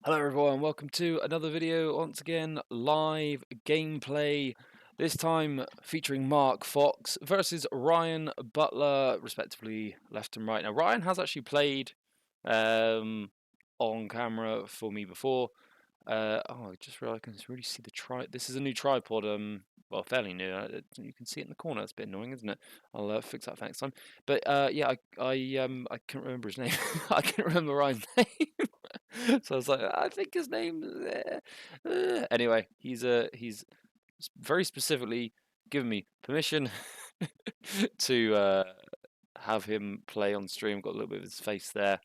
Hello everyone, welcome to another video, once again live gameplay, this time featuring Mark Fox versus Ryan Butler, respectively left and right. Now Ryan has actually played on camera for me before. I just realised I can really see the this is a new tripod, well, fairly new. You can see it in the corner. It's a bit annoying, isn't it? I'll fix that for next time. But yeah, I can't remember his name. I can't remember Ryan's name. So I was like, I think his name. Anyway, he's very specifically given me permission to have him play on stream. Got a little bit of his face there.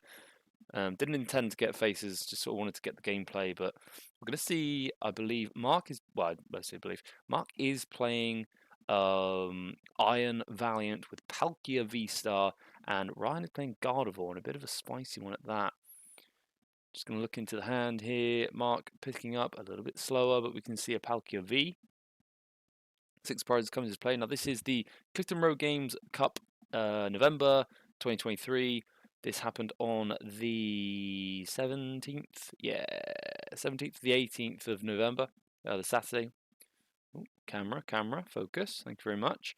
Didn't intend to get faces, just sort of wanted to get the gameplay. But we're going to see. I believe Mark is. Well, I mostly believe Mark is playing Iron Valiant with Palkia V-Star, and Ryan is playing Gardevoir, and a bit of a spicy one at that. Just going to look into the hand here. Mark picking up a little bit slower, but we can see a Palkia V. 6 prizes coming into play. Now, this is the Clifton Road Games Cup, November 2023. This happened on the 17th. Yeah, 17th, the 18th of November, the Saturday. Ooh, camera, focus. Thank you very much.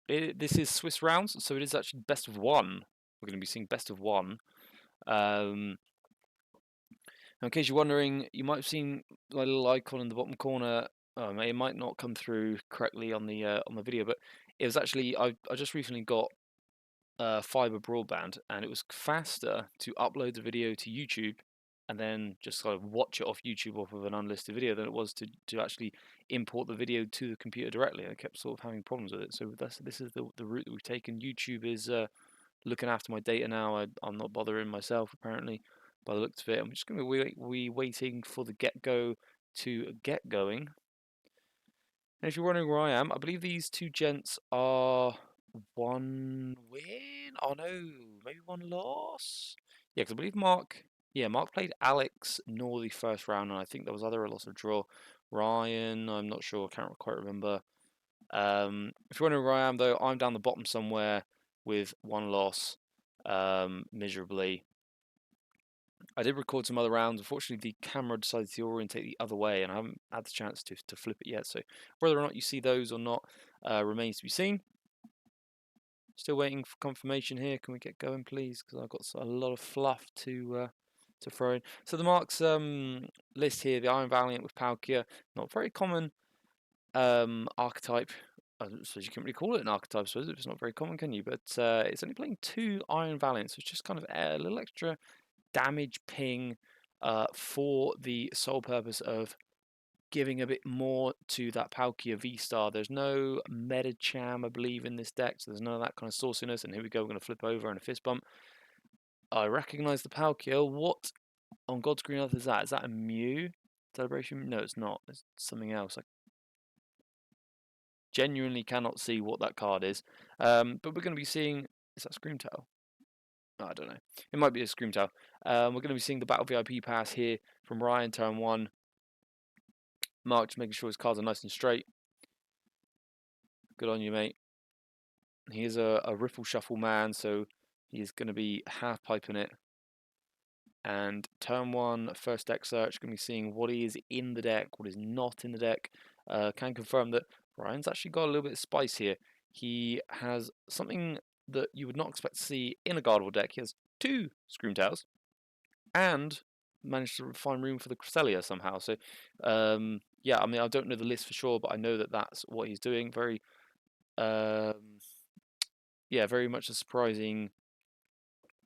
This is Swiss rounds, so it is actually best of one. We're going to be seeing best of one. Now, in case you're wondering, you might have seen my little icon in the bottom corner. It might not come through correctly on the video, but it was actually I just recently got fiber broadband, and it was faster to upload the video to YouTube and then just kind of watch it off YouTube off of an unlisted video than it was to actually import the video to the computer directly. I kept sort of having problems with it, so this is the route that we've taken. YouTube is looking after my data now. I'm not bothering myself apparently. By the looks of it, I'm just going to be waiting for the get-go to get going. And if you're wondering where I am, I believe these two gents are one win. Oh no, maybe one loss. Yeah, because I believe Mark. Yeah, Mark played Alex Northey first round, and I think there was either a loss or draw. Ryan, I'm not sure. Can't quite remember. If you're wondering where I am, though, I'm down the bottom somewhere with one loss, miserably. I did record some other rounds. Unfortunately, the camera decided to orientate the other way, and I haven't had the chance to flip it yet. So whether or not you see those or not remains to be seen. Still waiting for confirmation here. Can we get going, please? Because I've got a lot of fluff to throw in. So the Marks list here: the Iron Valiant with Palkia, not very common archetype. I suppose you can't really call it an archetype, I suppose, if it's not very common, can you? But it's only playing 2 Iron Valiants, so it's just kind of a little extra damage ping for the sole purpose of giving a bit more to that Palkia V-Star. There's no Medicham, I believe, in this deck, so there's none of that kind of sauciness. And here we go, we're going to flip over and a fist bump. I recognise the Palkia. What on God's green earth is that? Is that a Mew celebration? No, it's not. It's something else. I genuinely cannot see what that card is. But we're going to be seeing... Is that Screamtail? I don't know. It might be a Screamtail. We're going to be seeing the Battle VIP pass here from Ryan, turn 1. Mark just making sure his cards are nice and straight. Good on you, mate. He is a riffle shuffle man, so he's going to be half piping it. And turn 1, first deck search, going to be seeing what is in the deck, what is not in the deck. Can confirm that Ryan's actually got a little bit of spice here. He has something that you would not expect to see in a Gardevoir deck. He has 2 Screamtails and managed to find room for the Cresselia somehow. So, yeah, I mean, I don't know the list for sure, but I know that that's what he's doing. Very, yeah, very much a surprising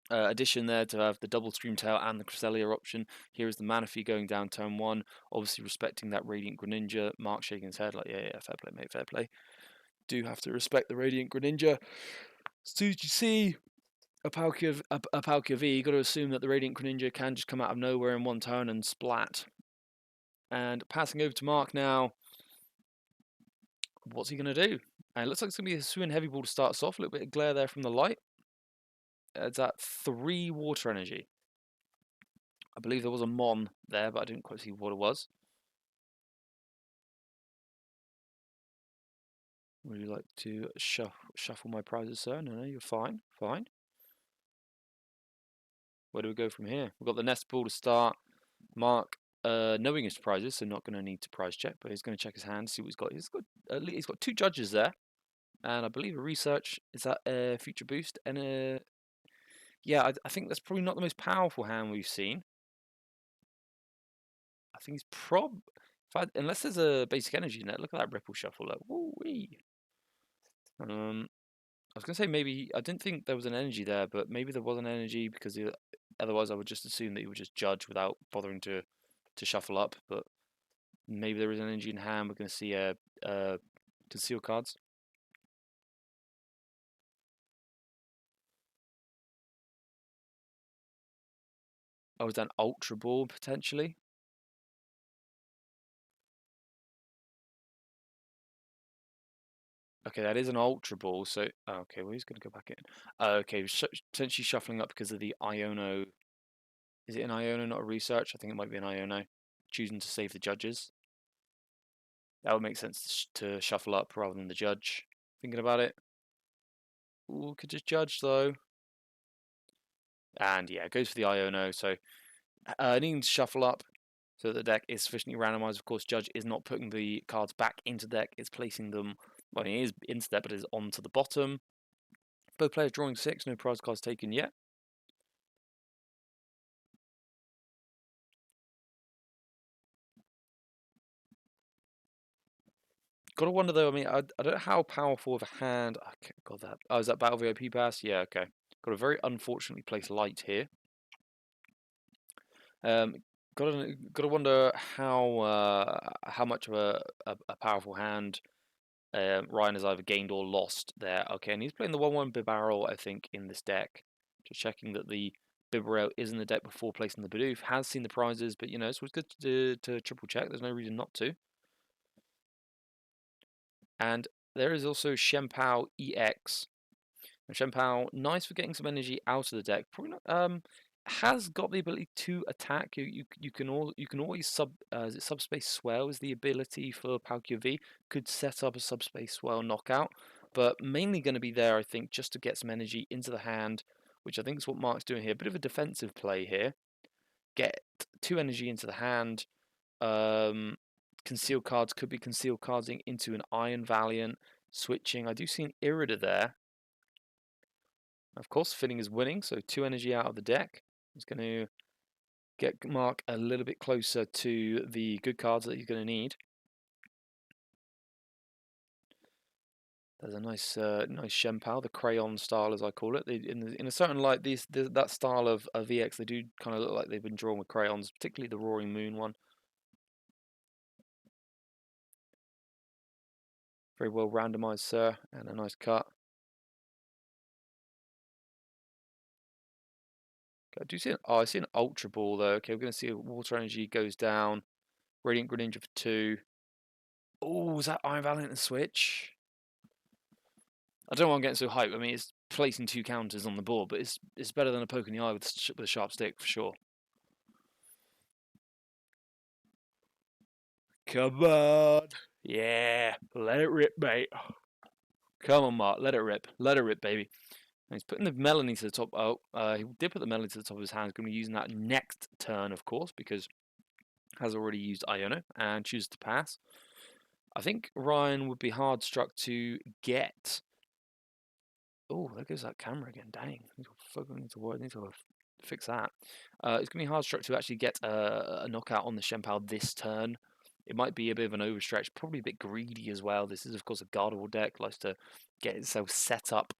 addition there to have the double Screamtail and the Cresselia option. Here is the Manaphy going down turn 1, obviously respecting that Radiant Greninja. Mark shaking his head like, yeah, fair play, mate, fair play. Do have to respect the Radiant Greninja. As soon as you see a Palkia V, you got to assume that the Radiant Greninja can just come out of nowhere in one turn and splat. And passing over to Mark now. What's he going to do? And it looks like it's going to be a Hisuian Heavy Ball to start us off. A little bit of glare there from the light. It's at 3 water energy. I believe there was a Mon there, but I didn't quite see what it was. Would you like to shuffle my prizes, sir? No, you're fine. Fine. Where do we go from here? We've got the nest ball to start. Mark, knowing his prizes, so not going to need to prize check, but he's going to check his hand, see what he's got. He's got 2 judges there, and I believe a research. Is that a future boost? And yeah, I think that's probably not the most powerful hand we've seen. I think he's unless there's a basic energy net. Look at that ripple shuffle. Like, woo-wee. I was gonna say maybe I didn't think there was an energy there, but maybe there was an energy because otherwise I would just assume that he would just judge without bothering to shuffle up. But maybe there is an energy in hand. We're gonna see conceal cards. Oh, is that an ultra ball potentially? Okay, that is an ultra ball. So okay, well he's gonna go back in. Okay, potentially shuffling up because of the Iono. Is it an Iono, not a research? I think it might be an Iono. Choosing to save the judges. That would make sense to shuffle up rather than the judge. Thinking about it. Ooh, could just judge though. And yeah, it goes for the Iono. So needing to shuffle up so that the deck is sufficiently randomized. Of course, judge is not putting the cards back into deck. It's placing them, well, it is into deck, but it is onto the bottom. Both players drawing 6, no prize cards taken yet. Gotta wonder though, I mean, I don't know how powerful of a hand. Okay, got that. Oh, is that Battle VIP pass? Yeah, okay. Got a very unfortunately placed light here. Um, gotta wonder how much of a powerful hand Ryan has either gained or lost there. Okay, and he's playing the 1/1 Bibarel, I think, in this deck. Just checking that the Bibarel is in the deck before placing the Bidoof. Has seen the prizes, but you know, it's always good to triple check. There's no reason not to. And there is also Shempao EX. And Shempao, nice for getting some energy out of the deck. Probably not. Has got the ability to attack. You can always is it subspace swell is the ability for Palkia V. Could set up a subspace swell knockout, but mainly going to be there I think just to get some energy into the hand, which I think is what Mark's doing here. A bit of a defensive play here. Get 2 energy into the hand. Conceal cards could be conceal carding into an Iron Valiant. Switching. I do see an Irida there. Of course, Finning is winning, so 2 energy out of the deck. He's going to get Mark a little bit closer to the good cards that he's going to need. There's a nice Shempao, the crayon style as I call it. In a certain light, that style of VX, they do kind of look like they've been drawn with crayons, particularly the Roaring Moon one. Very well randomized, sir, and a nice cut. I do see I see an Ultra Ball though. Okay, we're going to see Water Energy goes down. Radiant Greninja for 2. Oh, is that Iron Valiant and Switch? I don't know why I'm getting so hyped. I mean, it's placing 2 counters on the board, but it's better than a poke in the eye with a sharp stick for sure. Come on, yeah, let it rip, mate. Come on, Mark, let it rip, baby. And he's putting the Melanie to the top. Oh, he did put the Melanie to the top of his hand. He's going to be using that next turn, of course, because has already used Iono and chooses to pass. I think Ryan would be hard struck to get. Oh, there goes that camera again. Dang, need to fix that. It's gonna be hard struck to actually get a knockout on the Shempao this turn. It might be a bit of an overstretch, probably a bit greedy as well. This is of course a Gardevoir deck, likes to get itself set up.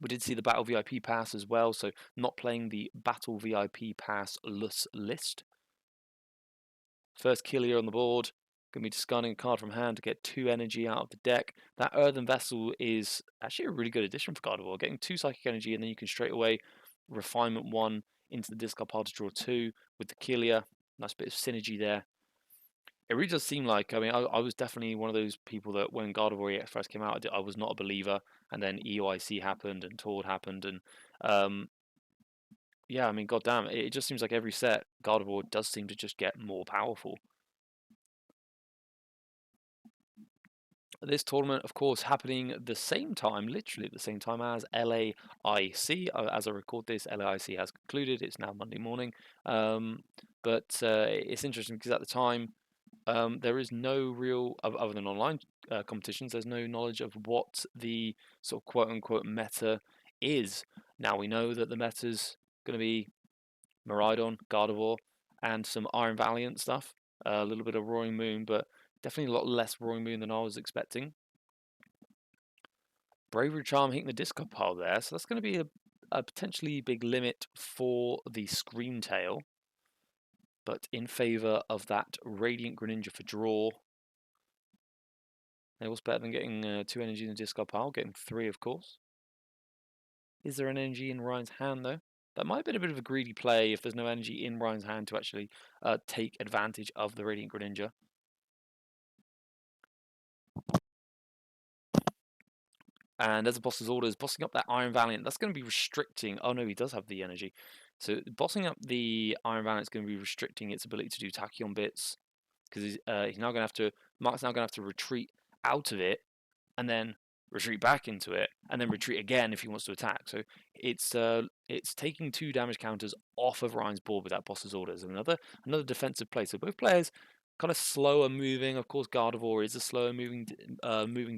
We did see the Battle VIP pass as well, so not playing the Battle VIP pass list. First kill here on the board. Going to be discarding a card from hand to get 2 energy out of the deck. That Earthen Vessel is actually a really good addition for Gardevoir. Getting 2 psychic energy, and then you can straight away refinement 1 into the discard pile to draw 2 with the Kelia. Nice bit of synergy there. It really does seem like, I mean, I was definitely one of those people that when Gardevoir EX first came out, I was not a believer. And then EOIC happened and Tord happened. And yeah, I mean, goddamn, it just seems like every set, Gardevoir does seem to just get more powerful. This tournament, of course, happening the same time, literally at the same time as LAIC. As I record this, LAIC has concluded. It's now Monday morning. But it's interesting because at the time, there is no real, other than online competitions, there's no knowledge of what the sort of quote-unquote meta is. Now we know that the meta's going to be Miraidon, Gardevoir, and some Iron Valiant stuff. A little bit of Roaring Moon, but definitely a lot less Roaring Moon than I was expecting. Bravery Charm hitting the discard pile there, so that's going to be a potentially big limit for the Scream Tail. But in favour of that Radiant Greninja for draw. It was better than getting 2 energy in the discard pile, getting 3 of course. Is there an energy in Ryan's hand though? That might have been a bit of a greedy play if there's no energy in Ryan's hand to actually take advantage of the Radiant Greninja. And as a boss's orders, bossing up that Iron Valiant, that's going to be restricting. Oh no, he does have the energy. So bossing up the Iron Valiant is going to be restricting its ability to do Tachyon bits. Because he's now going to have to, Mark's now going to have to retreat out of it and then retreat back into it, and then retreat again if he wants to attack. So it's taking 2 damage counters off of Ryan's board with that boss's orders. And another defensive play. So both players kind of slower moving. Of course, Gardevoir is a slower moving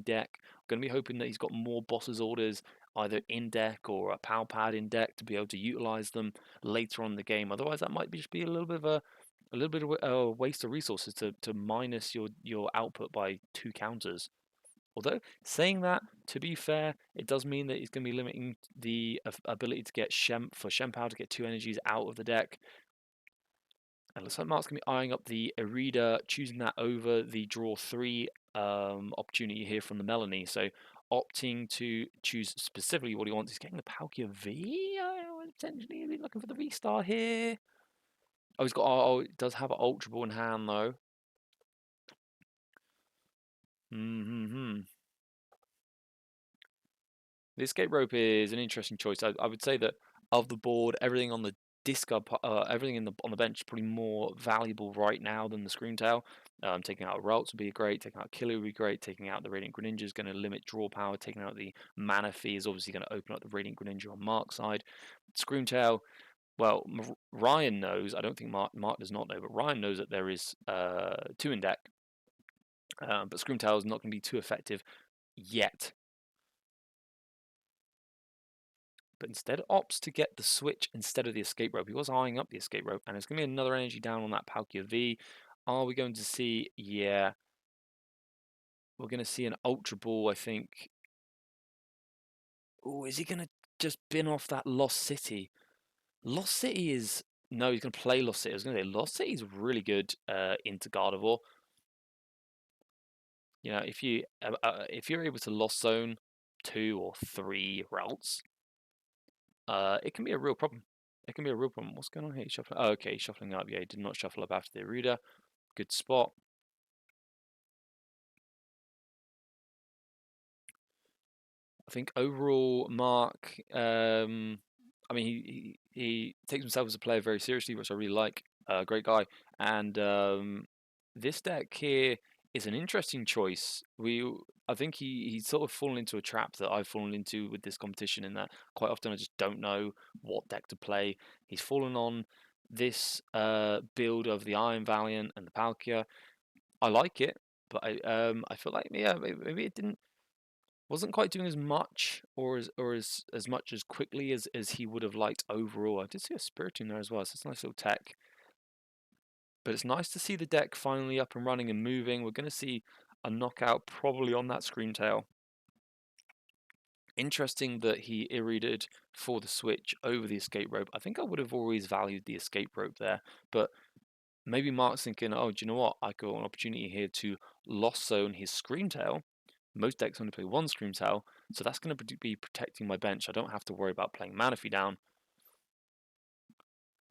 deck. Going to be hoping that he's got more boss's orders either in deck or a power pad in deck to be able to utilize them later on in the game. Otherwise, that might just be a little bit of a waste of resources to minus your output by 2 counters. Although, saying that, to be fair, it does mean that it's going to be limiting the ability to get Shempow to get 2 energies out of the deck. And it looks like Mark's going to be eyeing up the Irida, choosing that over the draw 3 opportunity here from the Melanie. So, opting to choose specifically what he wants. He's getting the Palkia V. Potentially looking for the V-Star here. Oh, he's got. Oh, it does have an Ultra Ball in hand, though. The escape rope is an interesting choice. I would say that of the board, everything on the discard, everything on the bench is probably more valuable right now than the Scream Tail. Taking out a Ralts would be great. Taking out Killer would be great. Taking out the Radiant Greninja is going to limit draw power. Taking out the Mana Fee is obviously going to open up the Radiant Greninja on Mark's side. Scream Tail, well, Ryan knows. I don't think Mark does not know, but Ryan knows that there is 2 in deck. But Scream Tail is not going to be too effective yet. But instead opts to get the switch instead of the escape rope. He was eyeing up the escape rope, and it's going to be another energy down on that Palkia V. Are we going to see? Yeah. We're going to see an Ultra Ball, I think. Oh, is he going to just bin off that Lost City? Lost City is... No, he's going to play Lost City. I was going to say, Lost City is really good into Gardevoir. You know, if you're able to Lost Zone 2 or 3 routes, it can be a real problem. It can be a real problem. What's going on here? Shuffling. Oh, okay, shuffling up. Yeah, he did not shuffle up after the Irida. Good spot. I think overall, Mark. I mean, he takes himself as a player very seriously, which I really like. Great guy. And this deck here is an interesting choice. I think he's sort of fallen into a trap that I've fallen into with this competition, in that quite often I just don't know what deck to play. He's fallen on this build of the Iron Valiant and the Palkia. I like it, but I feel like, yeah, maybe it wasn't quite doing as much or as much as quickly as he would have liked overall. I did see a Spirit in there as well, so it's a nice little tech. But it's nice to see the deck finally up and running and moving. We're going to see a knockout probably on that Scream Tail. Interesting that he irrited for the switch over the escape rope. I think I would have always valued the escape rope there, but maybe Mark's thinking, oh, do you know what? I got an opportunity here to Lost Zone his Scream Tail. Most decks only play 1 Scream Tail, so that's going to be protecting my bench. I don't have to worry about playing Mana Fee down.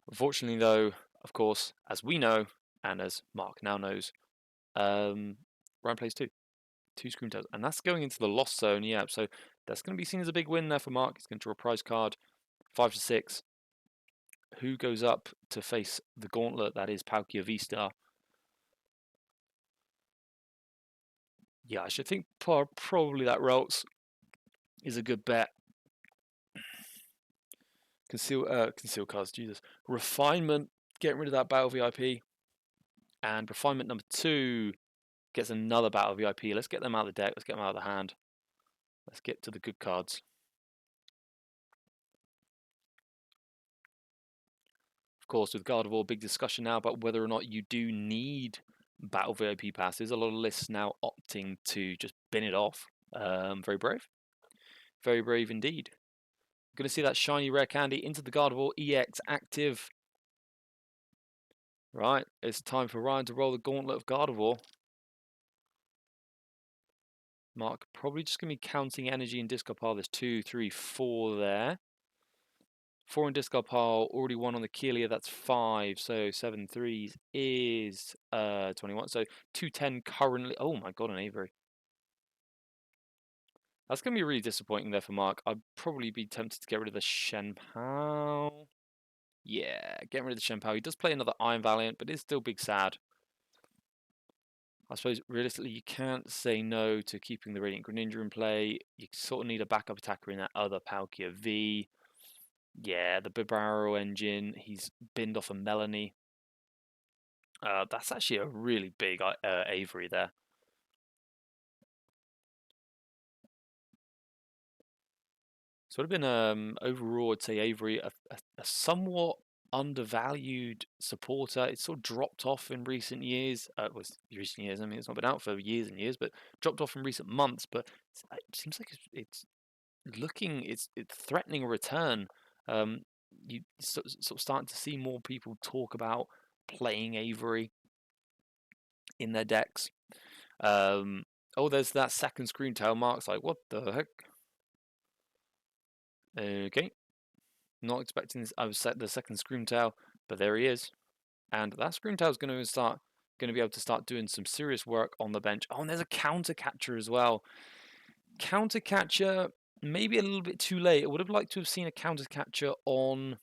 Unfortunately, though, of course, as we know, and as Mark now knows, Ryan plays 2 Scream Tails, and that's going into the Lost Zone. Yeah, so that's going to be seen as a big win there for Mark. He's going to draw a prize card, 5 to 6. Who goes up to face the gauntlet that is Palkia V-Star? Yeah, I should think probably that Ralts is a good bet. Conceal cards, Jesus. Refinement, getting rid of that battle VIP. And refinement number 2 gets another battle VIP. Let's get them out of the deck. Let's get them out of the hand. Let's get to the good cards. Of course, with Gardevoir, big discussion now about whether or not you do need battle VIP passes. A lot of lists now opting to just bin it off. Very brave. Very brave indeed. Going to see that shiny rare candy into the Gardevoir EX active. Right, it's time for Ryan to roll the gauntlet of Gardevoir. Mark probably just going to be counting energy in discard pile. There's 2, 3, 4 there. 4 in discard pile, already 1 on the Kelia, that's 5. So 7 threes is 21. So 210 currently. Oh my god, an Avery. That's going to be really disappointing there for Mark. I'd probably be tempted to get rid of the Shenpao. Yeah, getting rid of the Shenpao. He does play another Iron Valiant, but it's still big sad. I suppose realistically you can't say no to keeping the Radiant Greninja in play. You sort of need a backup attacker in that other Palkia V. Yeah, the Bibarro engine. He's binned off a Melanie. That's actually a really big Avery there. So it would have been overall, I'd say Avery a somewhat undervalued supporter. It's sort of dropped off in recent years. Was recent years. I mean, it's not been out for years and years, but dropped off in recent months. But it seems like it's looking, it's threatening a return. You sort of starting to see more people talk about playing Avery in their decks. Oh, there's that second screen tail. Mark's like, what the heck? Okay, not expecting this. I was set the second scream tail, but there he is, and that scream tail is going to be able to start doing some serious work on the bench. Oh, and there's a counter catcher as well. Counter catcher, maybe a little bit too late. I would have liked to have seen a counter catcher on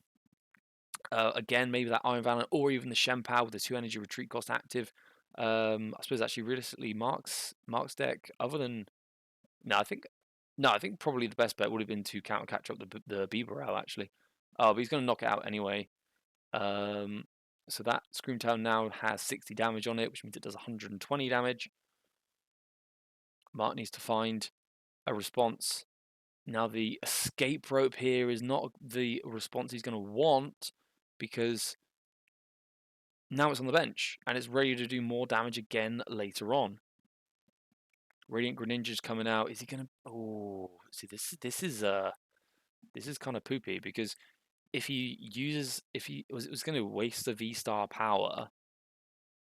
again, maybe that Iron Valiant or even the Shenpao with the 2 energy retreat cost active. I suppose actually realistically, Mark's deck, other than no, I think probably the best bet would have been to counter catch up the Bibarel actually. Oh, but he's going to knock it out anyway. So that Screamtail now has 60 damage on it, which means it does 120 damage. Mark needs to find a response. Now the escape rope here is not the response he's going to want because now it's on the bench and it's ready to do more damage again later on. Radiant Greninja's coming out. Is he going to? Oh, see this is kind of poopy because if he was going to waste the V-Star power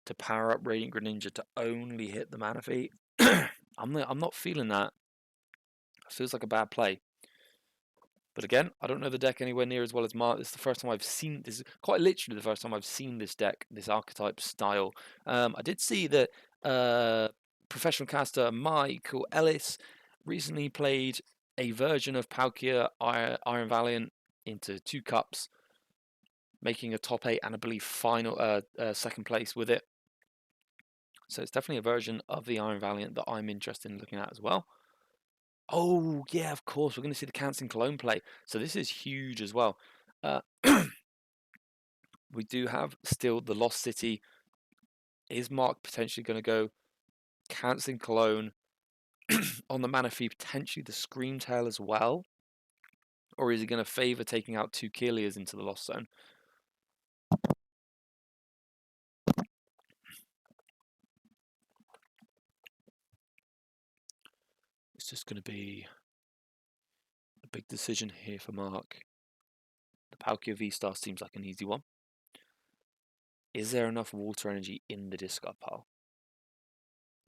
to power up Radiant Greninja to only hit the Manaphy, I'm not feeling that. It feels like a bad play. But again, I don't know the deck anywhere near as well as Mark. This is the first time I've seen this. Is quite literally the first time I've seen this deck, this archetype style. I did see that professional caster Michael Ellis recently played a version of Palkia Iron Valiant into 2 cups, making a top 8 and I believe final second place with it. So it's definitely a version of the Iron Valiant that I'm interested in looking at as well. Oh, yeah, of course. We're going to see the Canton Cologne play. So this is huge as well. We do have still the Lost City. Is Mark potentially going to go Canton Cologne on the Manaphy, potentially the Screamtail as well? Or is he going to favour taking out 2 Kilias into the Lost Zone? It's just going to be a big decision here for Mark. The Palkia V-Star seems like an easy one. Is there enough water energy in the discard pile?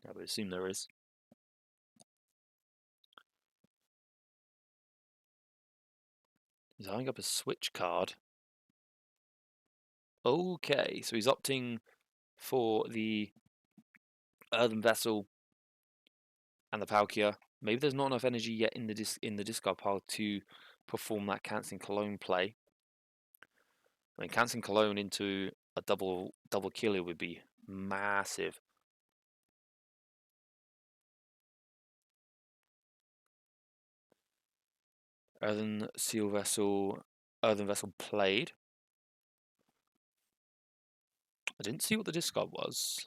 I would assume there is. He's eyeing up a switch card. Okay, so he's opting for the Earthen Vessel and the Palkia. Maybe there's not enough energy yet in the discard pile to perform that Canton Cologne play. I mean, Canton Cologne into a double killer would be massive. Earthen Seal Vessel, Earthen Vessel played. I didn't see what the discard was.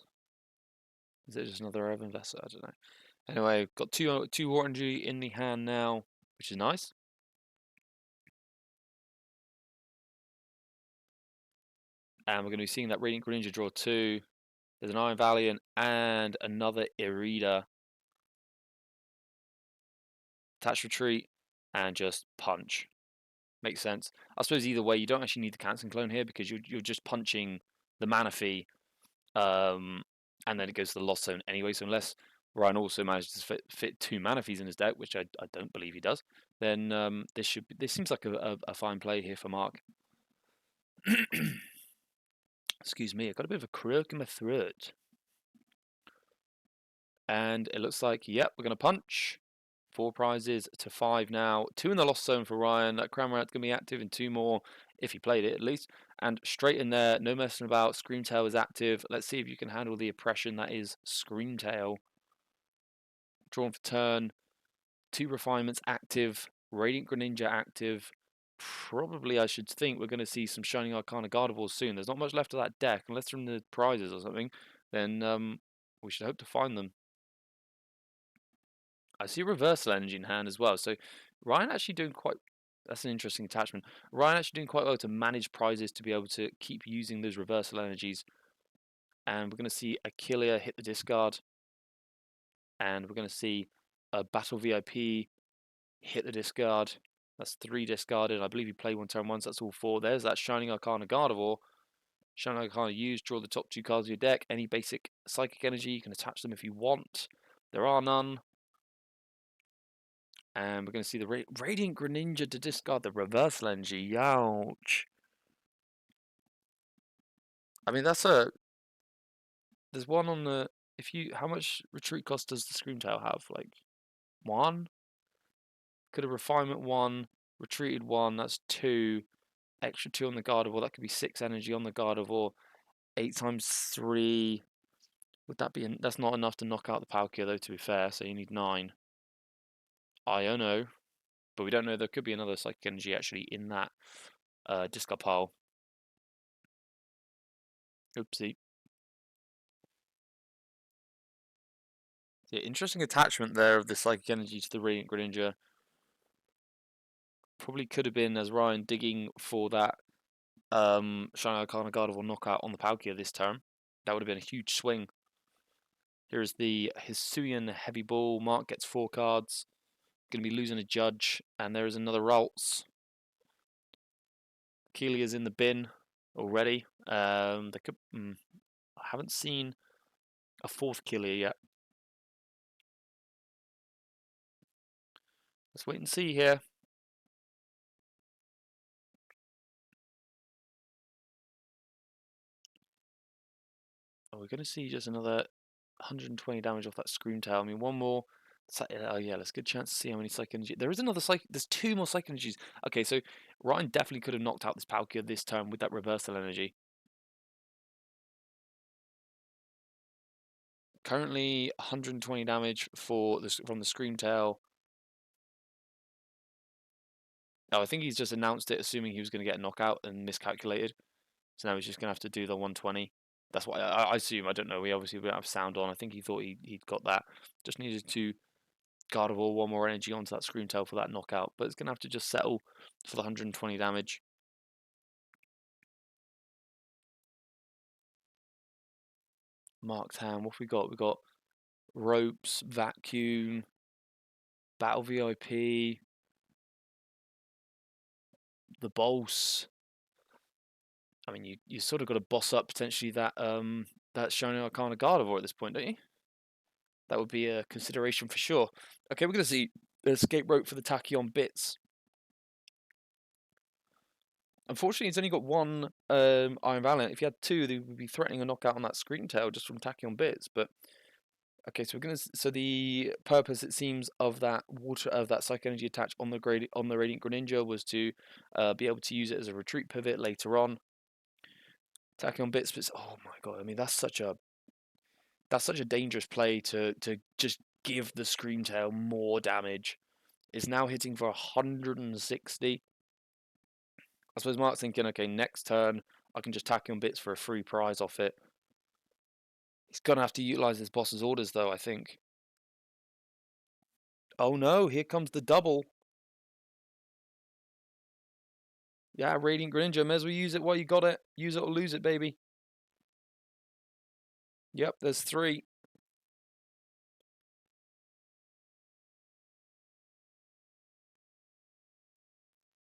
Is it just another Earthen Vessel? I don't know. Anyway, got two orangey in the hand now, which is nice. And we're going to be seeing that Radiant Greninja draw 2. There's an Iron Valiant and another Irida. Attach Retreat and just punch. Makes sense. I suppose either way, you don't actually need the Cancer Clone here because you're just punching the mana fee, and then it goes to the Lost Zone anyway. So unless Ryan also manages to fit 2 mana fees in his deck, which I don't believe he does, then this seems like a fine play here for Mark. Excuse me, I got a bit of a croak in my throat. And it looks like, yep, we're going to punch. 4 prizes to 5 now. 2 in the Lost Zone for Ryan. That Cramorant's going to be active in 2 more, if he played it at least. And straight in there, no messing about. Screamtail is active. Let's see if you can handle the oppression that is Screamtail. Drawn for turn. 2 refinements active. Radiant Greninja active. Probably, I should think, we're going to see some Shining Arcana Gardevoir soon. There's not much left of that deck, unless from the prizes or something. Then we should hope to find them. I see Reversal Energy in hand as well. So Ryan actually doing quite... That's an interesting attachment. Ryan actually doing quite well to manage prizes to be able to keep using those Reversal Energies. And we're going to see Achillea hit the discard. And we're going to see a Battle VIP hit the discard. That's 3 discarded. I believe you play 1 turn once. That's all 4. There's that Shining Arcana Gardevoir. Shining Arcana used. Draw the top 2 cards of your deck. Any basic Psychic Energy, you can attach them if you want. There are none. And we're going to see the Radiant Greninja to discard the Reversal Energy. Ouch. I mean, there's one on the... How much retreat cost does the Screamtail have? Like, 1? Could have Refinement 1, retreated 1, that's 2. Extra 2 on the Gardevoir, that could be 6 energy on the Gardevoir. 8 times 3. Would that be... That's not enough to knock out the Palkia, though, to be fair, so you need 9. I don't know. But we don't know, there could be another Psychic Energy actually in that discard pile. Oopsie. Yeah, interesting attachment there of the Psychic Energy to the Radiant Greninja. Probably could have been, as Ryan, digging for that Shining Arcana Gardevoir knockout on the Palkia this turn. That would have been a huge swing. Here is the Hisuian Heavy Ball. Mark gets 4 cards. Going to be losing a Judge. And there is another Ralts. Keelia's in the bin already. I haven't seen a 4th Keelia yet. Let's wait and see here. Oh, we're going to see just another 120 damage off that Screamtail. I mean, one more. Oh yeah, let's get a chance to see how many Psychic Energy. There is another Psychic. There's 2 more Psychic Energies. Okay, so Ryan definitely could have knocked out this Palkia this turn with that Reversal Energy. Currently 120 damage from the Screamtail. Oh, I think he's just announced it, assuming he was going to get a knockout and miscalculated. So now he's just going to have to do the 120. That's what I assume. I don't know. We obviously don't have sound on. I think he thought he'd got that. Just needed to Gardevoir 1 more energy onto that Screamtail for that knockout. But it's going to have to just settle for the 120 damage. Marked hand. What have we got? We've got Ropes, Vacuum, Battle VIP, the Bolts. I mean, you sort of got to boss up potentially that Shining Arcana Gardevoir at this point, don't you? That would be a consideration for sure. Okay, we're going to see the Escape Rope for the Tachyon Bits. Unfortunately, he's only got 1 Iron Valiant. If he had 2, they would be threatening a knockout on that Screamtail just from Tachyon Bits. But okay, so we're gonna. So the purpose, it seems, of that Psychic Energy attach on the Radiant Greninja was to be able to use it as a retreat pivot later on. Tachyon Bits, but oh my god! I mean, that's such a dangerous play to just give the Screamtail more damage. is now hitting for 160. I suppose Mark's thinking, okay, next turn I can just tack on bits for a free prize off it. He's going to have to utilise his boss's orders, though, I think. Oh no, here comes the double. Yeah, Radiant Greninja, may as well use it while you got it. Use it or lose it, baby. Yep, there's 3.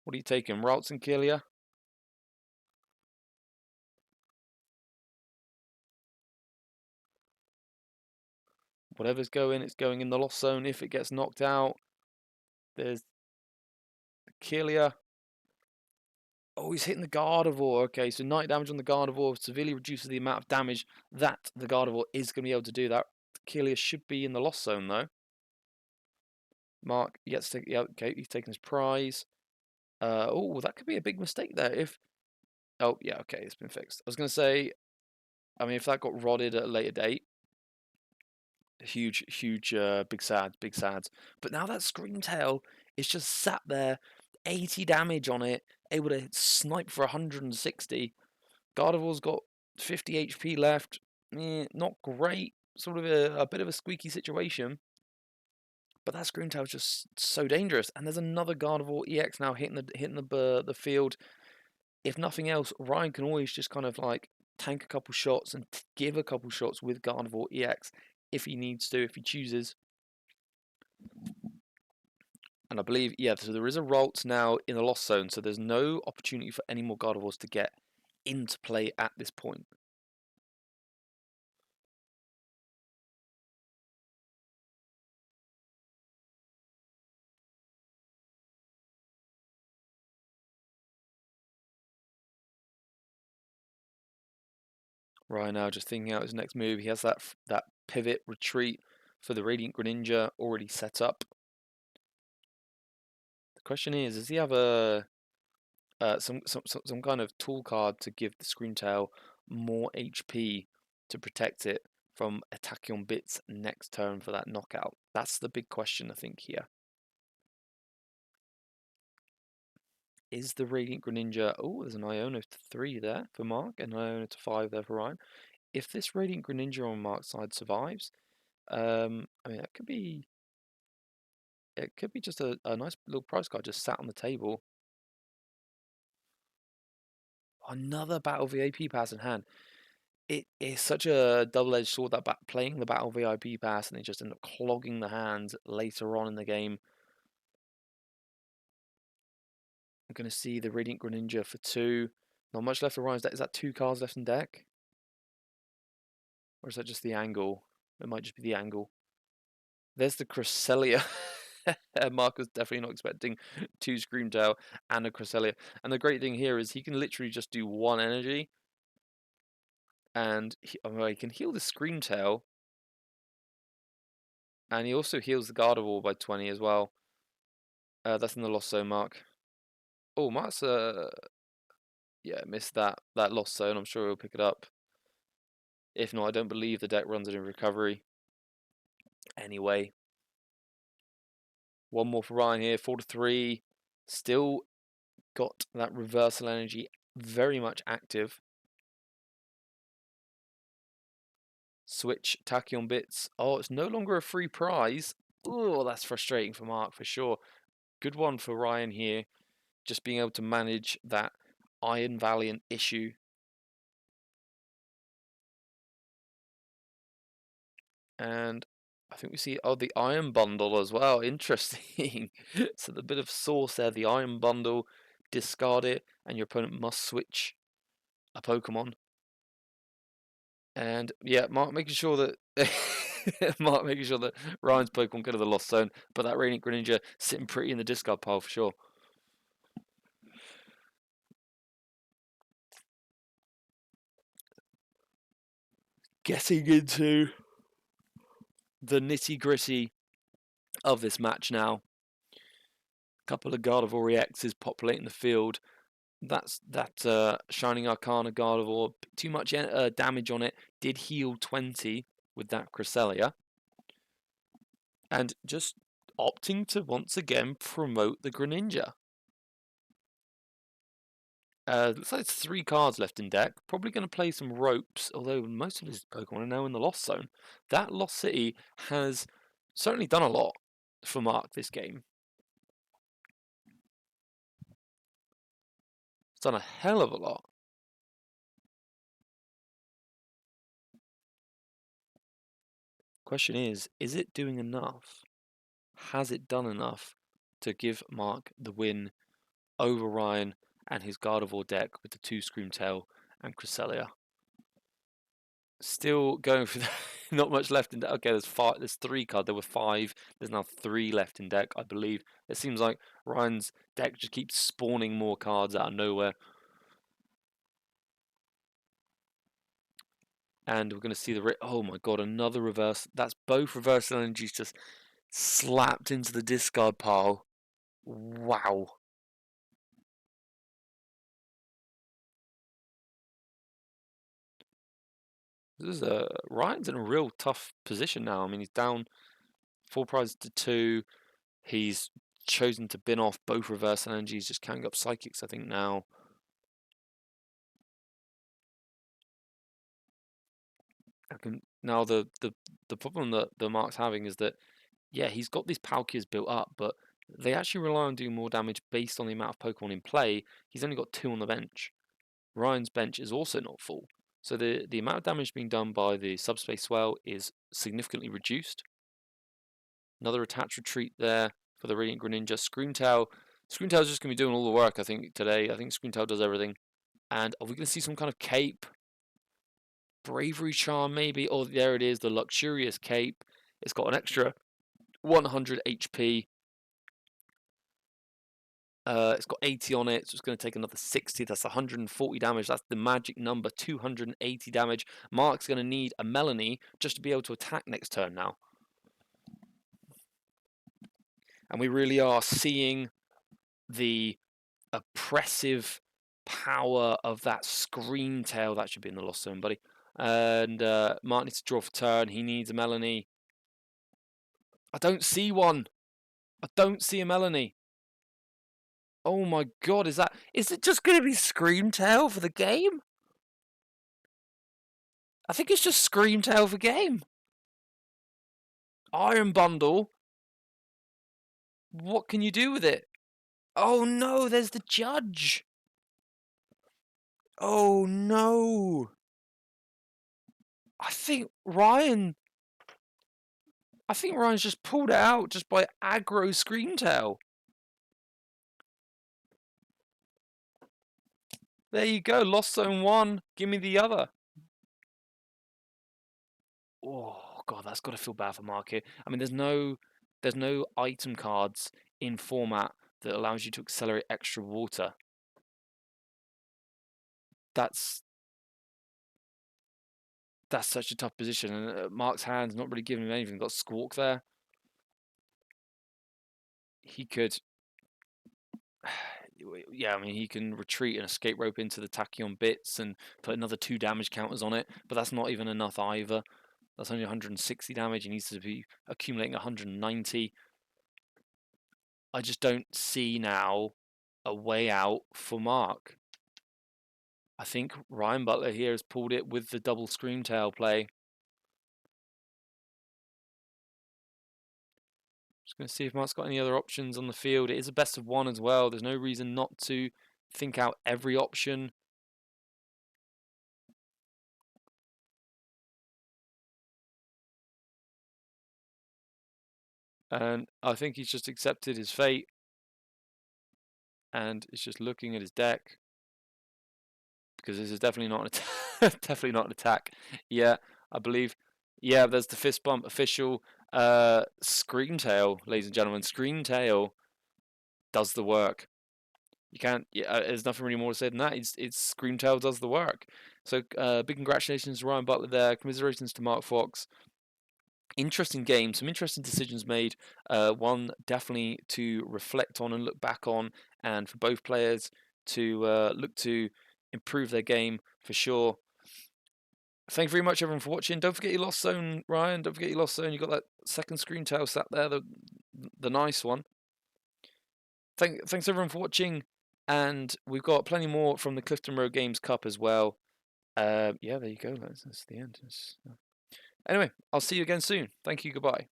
What are you taking, Ralts and Killia? Whatever's going, it's going in the lost zone. If it gets knocked out, there's Killia. Oh, he's hitting the Gardevoir. Okay, so 90 damage on the Gardevoir severely reduces the amount of damage that the Gardevoir is going to be able to do. That Killia should be in the lost zone, though. Mark gets to... Yeah, okay, he's taking his prize. Oh, that could be a big mistake there. If... Oh, yeah, okay, it's been fixed. I was going to say, I mean, if that got rodded at a later date, huge, big sads. But now that Screamtail is just sat there, 80 damage on it, able to snipe for 160. Gardevoir's got 50 HP left. Not great. Sort of a bit of a squeaky situation. But that Screamtail is just so dangerous. And there's another Gardevoir EX now hitting the field. If nothing else, Ryan can always just kind of like tank a couple shots and give a couple shots with Gardevoir EX if he needs to, if he chooses. And I believe, yeah, so there is a Ralts now in the Lost Zone, so there's no opportunity for any more Gardevoirs to get into play at this point. Ryan now just thinking out his next move. He has that pivot retreat for the Radiant Greninja already set up. The question is, does he have a some kind of tool card to give the Screamtail more HP to protect it from attacking on bits next turn for that knockout? That's the big question, I think, here. Is the Radiant Greninja... Oh, there's an Iona to 3 there for Mark, and an Iona to 5 there for Ryan. If this Radiant Greninja on Mark's side survives, I mean, that could be... It could be just a nice little prize card just sat on the table. Another Battle VIP pass in hand. It is such a double-edged sword that playing the Battle VIP pass and they just end up clogging the hands later on in the game. I'm going to see the Radiant Greninja for 2. Not much left for Ryan's deck. Is that 2 cards left in deck? Or is that just the angle? It might just be the angle. There's the Cresselia. Mark was definitely not expecting 2 Screamtail and a Cresselia. And the great thing here is he can literally just do 1 energy. And he can heal the Screamtail. And he also heals the Gardevoir by 20 as well. That's in the Lost Zone, Mark. Oh, Mark's yeah, missed that Lost Zone. I'm sure he'll pick it up. If not, I don't believe the deck runs it in recovery. Anyway. 1 more for Ryan here, 4-3. Still got that reversal energy very much active. Switch Tachyon bits. Oh, it's no longer a free prize. Oh, that's frustrating for Mark for sure. Good one for Ryan here. Just being able to manage that Iron Valiant issue. And I think we see, oh, the Iron Bundle as well. Interesting. So the bit of source there, the Iron Bundle, discard it, and your opponent must switch a Pokemon. And yeah, Mark making sure that Ryan's Pokemon go to the Lost Zone, but that Radiant Greninja sitting pretty in the discard pile for sure. Getting into the nitty-gritty of this match now. A couple of Gardevoir EXs populating the field. That's that Shining Arcana Gardevoir. Too much damage on it. Did heal 20 with that Cresselia. And just opting to once again promote the Greninja. Looks like it's 3 cards left in deck. Probably going to play some ropes, although most of his Pokemon are now in the Lost Zone. That Lost City has certainly done a lot for Mark this game. It's done a hell of a lot. Question is it doing enough? Has it done enough to give Mark the win over Ryan and his Gardevoir deck with the 2 Screamtail and Cresselia? Still going for not much left in deck. Okay, there's 3 cards. There were 5. There's now 3 left in deck, I believe. It seems like Ryan's deck just keeps spawning more cards out of nowhere. And we're going to see the... Oh my god, another reverse. That's both reversal energies just slapped into the discard pile. Wow. This is Ryan's in a real tough position now. I mean, he's down 4 prizes to 2. He's chosen to bin off both reversal energies, just counting up psychics, I think, now. Now the problem that the Mark's having is that, yeah, he's got these Palkias built up, but they actually rely on doing more damage based on the amount of Pokemon in play. He's only got 2 on the bench. Ryan's bench is also not full. So the amount of damage being done by the Subspace Swell is significantly reduced. Another attached retreat there for the Radiant Greninja. Screamtail. Screamtail's just going to be doing all the work, I think, today. I think Screamtail does everything. And are we going to see some kind of cape? Bravery Charm, maybe? Oh, there it is, the Luxurious Cape. It's got an extra 100 HP. It's got 80 on it, so it's going to take another 60. That's 140 damage. That's the magic number, 280 damage. Mark's going to need a Melanie just to be able to attack next turn now. And we really are seeing the oppressive power of that Screamtail. That should be in the Lost Zone, buddy. And Mark needs to draw for turn. He needs a Melanie. I don't see one. I don't see a Melanie. Oh my god, is it just going to be Screamtail for the game? I think it's just Screamtail for game. Iron Bundle. What can you do with it? Oh no, there's the judge. Oh no. I think Ryan's just pulled it out just by aggro Screamtail. There you go, Lost Zone 1. Give me the other. Oh god, that's got to feel bad for Mark here. I mean, there's no item cards in format that allows you to accelerate extra water. That's such a tough position, and Mark's hand's not really giving him anything. Got Squawk there. He could, yeah, I mean, he can retreat and escape rope into the Tachyon bits and put another 2 damage counters on it, but that's not even enough either. That's only 160 damage. He needs to be accumulating 190. I just don't see now a way out for Mark. I think Ryan Butler here has pulled it with the double Screamtail play. Just going to see if Mark's got any other options on the field. It is a best of 1 as well. There's no reason not to think out every option. And I think he's just accepted his fate. And is just looking at his deck. Because this is definitely not an attack. Definitely not an attack. Yeah, I believe. Yeah, there's the fist bump official. Screamtail, ladies and gentlemen. Screamtail does the work. You can't. Yeah, there's nothing really more to say than that. It's Screamtail does the work. So big congratulations to Ryan Butler there. Commiserations to Mark Fox. Interesting game, some interesting decisions made. One definitely to reflect on and look back on, and for both players to look to improve their game for sure. Thank you very much, everyone, for watching. Don't forget your Lost Zone, Ryan. Don't forget your Lost Zone. You got that second screen tile sat there, the nice one. Thanks everyone for watching, and we've got plenty more from the Clifton Road Games Cup as well. Yeah, there you go. That's the end. Anyway, I'll see you again soon. Thank you. Goodbye.